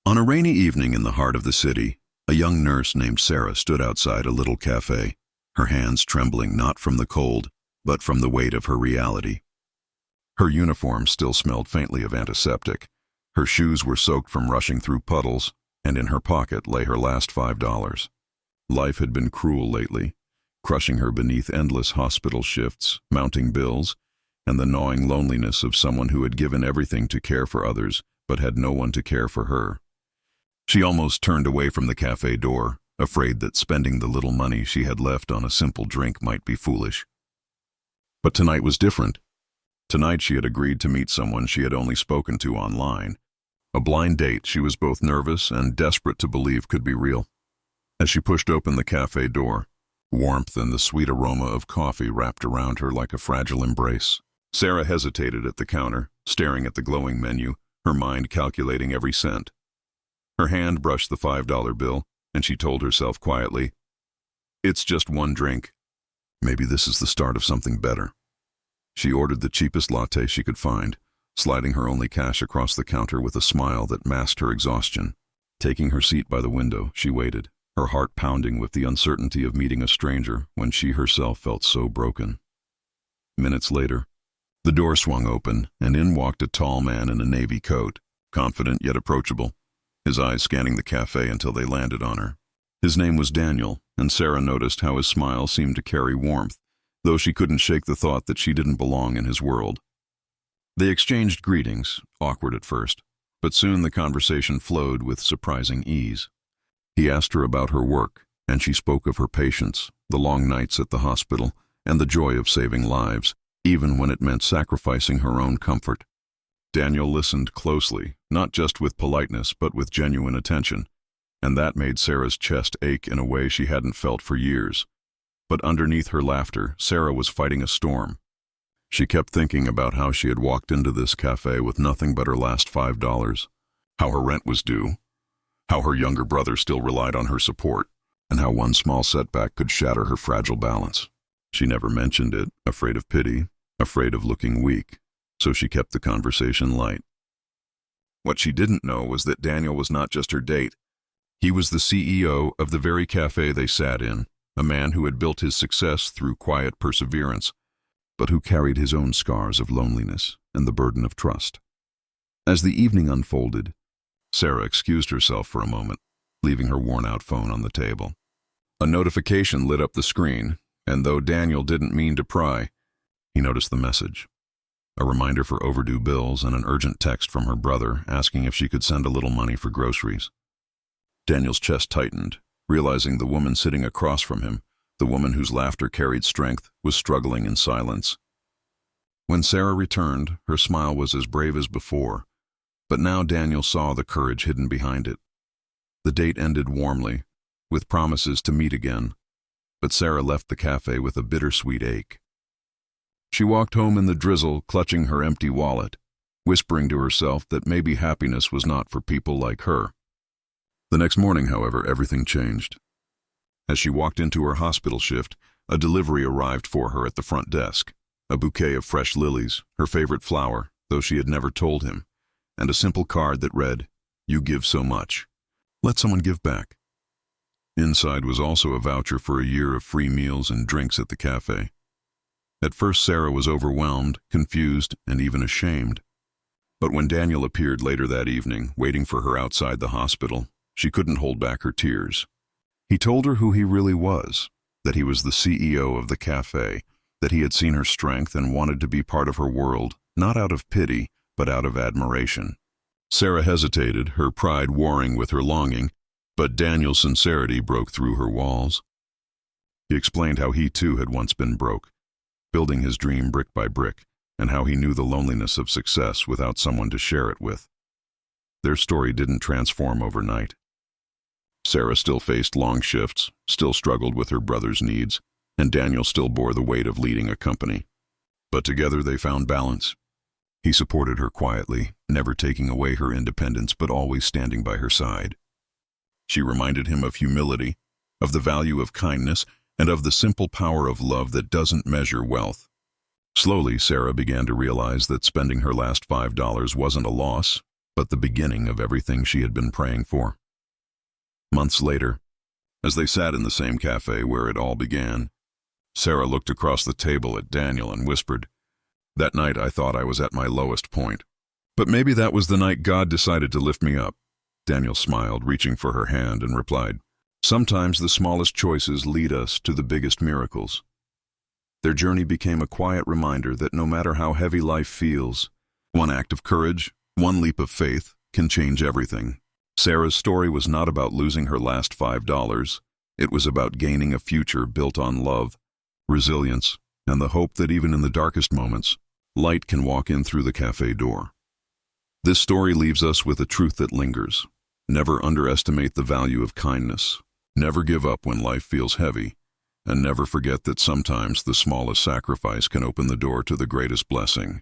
On a rainy evening in the heart of the city, a young nurse named Sarah stood outside a little cafe, her hands trembling not from the cold, but from the weight of her reality. Her uniform still smelled faintly of antiseptic, her shoes were soaked from rushing through puddles, and in her pocket lay her last $5. Life had been cruel lately, crushing her beneath endless hospital shifts, mounting bills, and the gnawing loneliness of someone who had given everything to care for others, but had no one to care for her. She almost turned away from the cafe door, afraid that spending the little money she had left on a simple drink might be foolish. But tonight was different. Tonight she had agreed to meet someone she had only spoken to online. A blind date she was both nervous and desperate to believe could be real. As she pushed open the cafe door, warmth and the sweet aroma of coffee wrapped around her like a fragile embrace. Sarah hesitated at the counter, staring at the glowing menu, her mind calculating every cent. Her hand brushed the $5 bill, and she told herself quietly, "It's just one drink. Maybe this is the start of something better." She ordered the cheapest latte she could find, sliding her only cash across the counter with a smile that masked her exhaustion. Taking her seat by the window, she waited, her heart pounding with the uncertainty of meeting a stranger when she herself felt so broken. Minutes later, the door swung open, and in walked a tall man in a navy coat, confident yet approachable, his eyes scanning the cafe until they landed on her. His name was Daniel, and Sarah noticed how his smile seemed to carry warmth, though she couldn't shake the thought that she didn't belong in his world. They exchanged greetings, awkward at first, but soon the conversation flowed with surprising ease. He asked her about her work, and she spoke of her patients, the long nights at the hospital, and the joy of saving lives, even when it meant sacrificing her own comfort. Daniel listened closely, not just with politeness but with genuine attention, and that made Sarah's chest ache in a way she hadn't felt for years. But underneath her laughter, Sarah was fighting a storm. She kept thinking about how she had walked into this cafe with nothing but her last $5, how her rent was due, how her younger brother still relied on her support, and how one small setback could shatter her fragile balance. She never mentioned it, afraid of pity, afraid of looking weak, so she kept the conversation light. What she didn't know was that Daniel was not just her date. He was the CEO of the very cafe they sat in, a man who had built his success through quiet perseverance, but who carried his own scars of loneliness and the burden of trust. As the evening unfolded, Sarah excused herself for a moment, leaving her worn-out phone on the table. A notification lit up the screen, and though Daniel didn't mean to pry, he noticed the message. A reminder for overdue bills and an urgent text from her brother asking if she could send a little money for groceries. Daniel's chest tightened, realizing the woman sitting across from him, the woman whose laughter carried strength, was struggling in silence. When Sarah returned, her smile was as brave as before, but now Daniel saw the courage hidden behind it. The date ended warmly, with promises to meet again, but Sarah left the cafe with a bittersweet ache. She walked home in the drizzle, clutching her empty wallet, whispering to herself that maybe happiness was not for people like her. The next morning, however, everything changed. As she walked into her hospital shift, a delivery arrived for her at the front desk, a bouquet of fresh lilies, her favorite flower, though she had never told him, and a simple card that read, "You give so much. Let someone give back." Inside was also a voucher for a year of free meals and drinks at the cafe. At first Sarah was overwhelmed, confused, and even ashamed. But when Daniel appeared later that evening, waiting for her outside the hospital, she couldn't hold back her tears. He told her who he really was, that he was the CEO of the cafe, that he had seen her strength and wanted to be part of her world, not out of pity, but out of admiration. Sarah hesitated, her pride warring with her longing, but Daniel's sincerity broke through her walls. He explained how he too had once been broke, building his dream brick by brick, and how he knew the loneliness of success without someone to share it with. Their story didn't transform overnight. Sarah still faced long shifts, still struggled with her brother's needs, and Daniel still bore the weight of leading a company. But together they found balance. He supported her quietly, never taking away her independence but always standing by her side. She reminded him of humility, of the value of kindness, and of the simple power of love that doesn't measure wealth. Slowly, Sarah began to realize that spending her last $5 wasn't a loss, but the beginning of everything she had been praying for. Months later, as they sat in the same cafe where it all began, Sarah looked across the table at Daniel and whispered, "That night I thought I was at my lowest point. But maybe that was the night God decided to lift me up." Daniel smiled, reaching for her hand, and replied, "Sometimes the smallest choices lead us to the biggest miracles." Their journey became a quiet reminder that no matter how heavy life feels, one act of courage, one leap of faith, can change everything. Sarah's story was not about losing her last $5. It was about gaining a future built on love, resilience, and the hope that even in the darkest moments, light can walk in through the cafe door. This story leaves us with a truth that lingers. Never underestimate the value of kindness. Never give up when life feels heavy. And never forget that sometimes the smallest sacrifice can open the door to the greatest blessing.